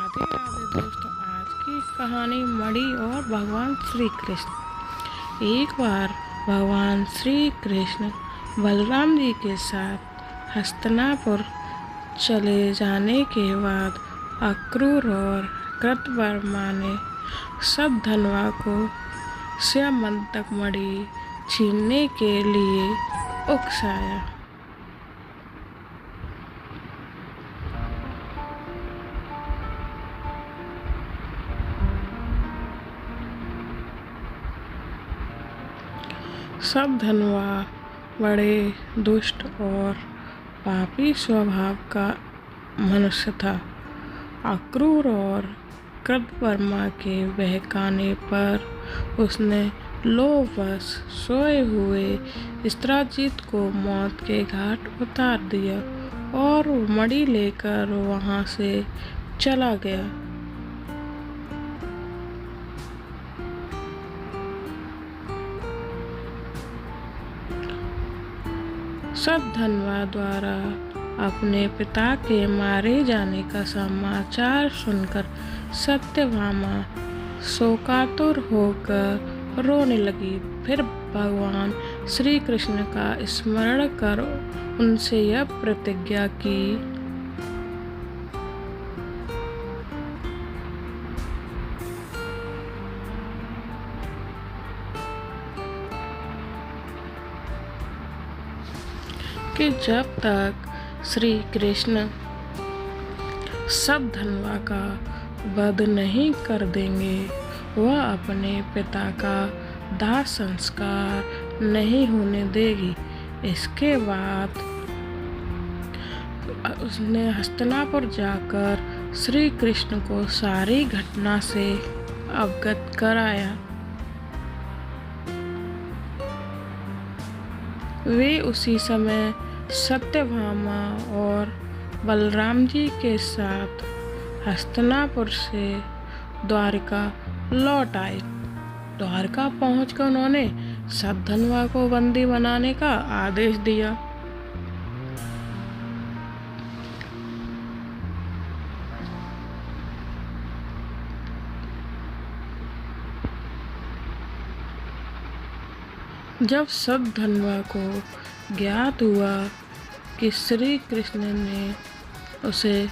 राधे राधे दोस्तों। आज की कहानी मणि और भगवान श्री कृष्ण। एक बार भगवान श्री कृष्ण बलराम जी के साथ हस्तिनापुर चले जाने के बाद अक्रूर और कृतवर्मा ने सद्धन्वा को स्यमंतक मणि छीनने के लिए उकसाया। सद्धन्वा बड़े दुष्ट और पापी स्वभाव का मनुष्य था। अक्रूर और कृतवर्मा के बहकाने पर उसने लोभवश सोए हुए इंद्रजीत को मौत के घाट उतार दिया और मणि लेकर वहां से चला गया। सद्धन्वा द्वारा अपने पिता के मारे जाने का समाचार सुनकर सत्यभामा शोकातुर होकर रोने लगी। फिर भगवान श्री कृष्ण का स्मरण कर उनसे यह प्रतिज्ञा की, कि जब तक श्री कृष्ण सद्धन्वा का वध नहीं कर देंगे वह अपने पिता का दाह संस्कार नहीं होने देगी। इसके बाद उसने हस्तिनापुर जाकर श्री कृष्ण को सारी घटना से अवगत कराया। वे उसी समय सत्यभामा और बलराम जी के साथ हस्तिनापुर से द्वारका लौट आए। द्वारका पहुंचकर उन्होंने सद्धन्वा को बंदी बनाने का आदेश दिया। जब सद्धन्वा को ज्ञात हुआ कि श्री कृष्ण ने उसे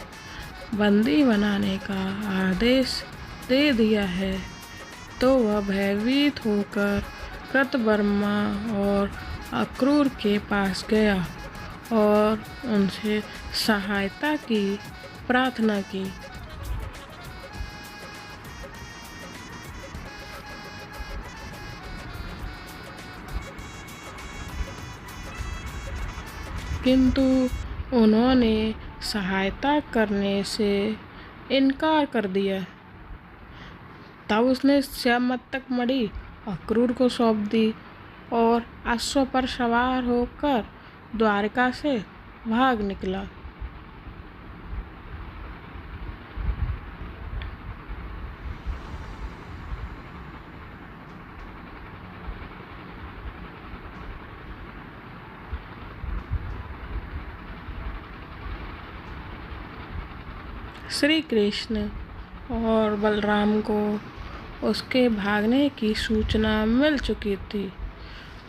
बंदी बनाने का आदेश दे दिया है तो वह भयभीत होकर कृतवर्मा और अक्रूर के पास गया और उनसे सहायता की प्रार्थना की। किंतु उन्होंने सहायता करने से इनकार कर दिया। तब उसने स्यमंतक मणि अक्रूर को सौंप दी और अश्व पर सवार होकर द्वारका से भाग निकला। श्री कृष्ण और बलराम को उसके भागने की सूचना मिल चुकी थी,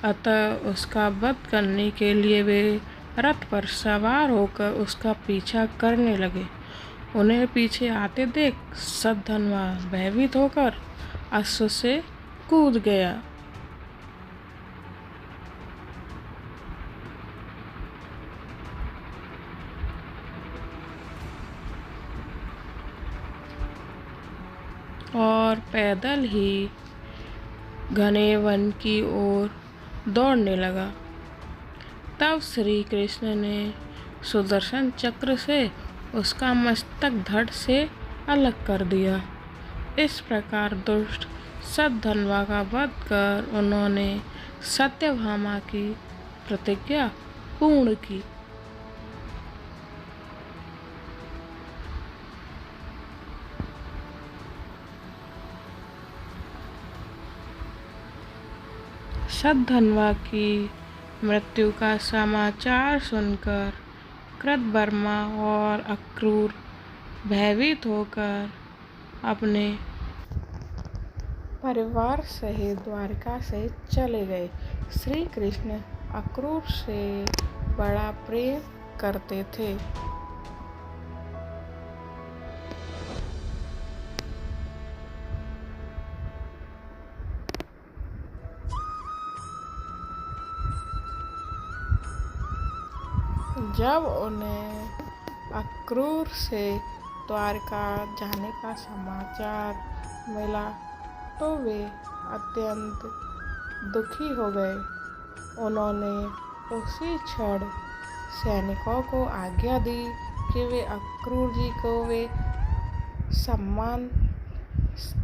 अतः उसका वध करने के लिए वे रथ पर सवार होकर उसका पीछा करने लगे। उन्हें पीछे आते देख सद्धन्वा भयभीत होकर अश्व से कूद गया। और पैदल ही घने वन की ओर दौड़ने लगा। तब श्री कृष्ण ने सुदर्शन चक्र से उसका मस्तक धड़ से अलग कर दिया। इस प्रकार दुष्ट सद्धन्वा का वध कर उन्होंने सत्यभामा की प्रतिज्ञा पूर्ण की। सद्धन्वा की मृत्यु का समाचार सुनकर कृतवर्मा और अक्रूर भयभीत होकर अपने परिवार सहित द्वारका से चले गए। श्री कृष्ण अक्रूर से बड़ा प्रेम करते थे। जब उन्हें अक्रूर से द्वारका जाने का समाचार मिला तो वे अत्यंत दुखी हो गए। उन्होंने उसी क्षण सैनिकों को आज्ञा दी कि वे अक्रूर जी को वे सम्मान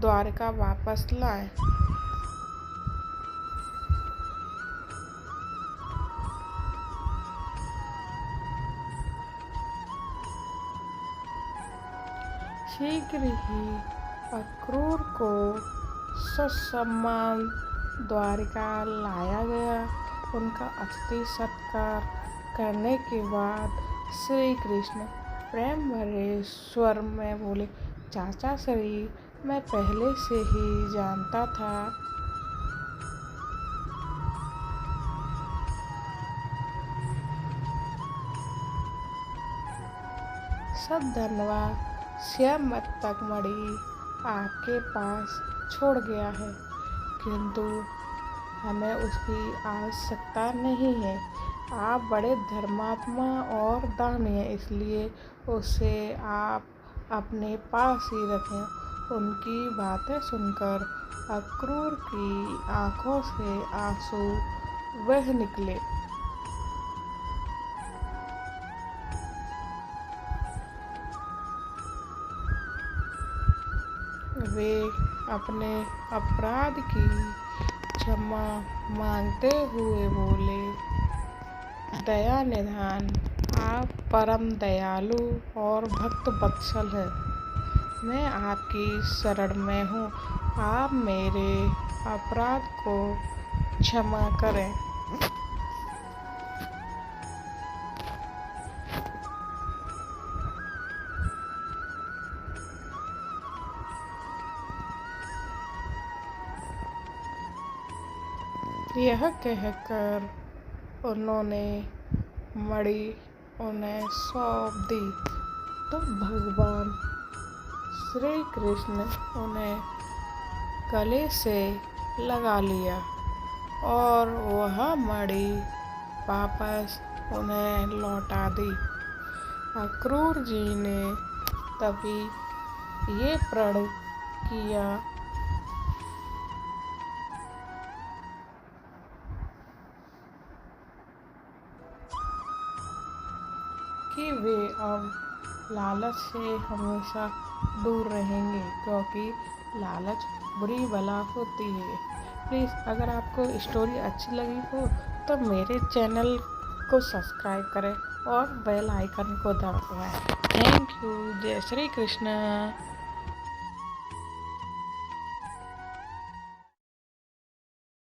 द्वारका वापस लाएं। शीघ्र ही अक्रूर को ससम्मान द्वारका लाया गया। उनका अतिथि सत्कार करने के बाद श्री कृष्ण प्रेम भरे स्वर में बोले, चाचा श्री, मैं पहले से ही जानता था सब धनवा श्यामतक मणि आपके पास छोड़ गया है, किंतु हमें उसकी आवश्यकता नहीं है। आप बड़े धर्मात्मा और दानी हैं, इसलिए उसे आप अपने पास ही रखें। उनकी बातें सुनकर अक्रूर की आंखों से आंसू बह निकले। वे अपने अपराध की क्षमा मांगते हुए बोले, दया निधान, आप परम दयालु और भक्त वत्सल हैं। मैं आपकी शरण में हूँ। आप मेरे अपराध को क्षमा करें। यह कहकर उन्होंने मणि उन्हें सौंप दी तो भगवान श्री कृष्ण उन्हें गले से लगा लिया और वह मणि वापस उन्हें लौटा दी। अक्रूर जी ने तभी ये प्रण किया कि वे अब लालच से हमेशा दूर रहेंगे, क्योंकि लालच बुरी बला होती है। प्लीज़ अगर आपको स्टोरी अच्छी लगी हो तो मेरे चैनल को सब्सक्राइब करें और बेल आइकन को दबाएं। Thank you. जय श्री कृष्ण।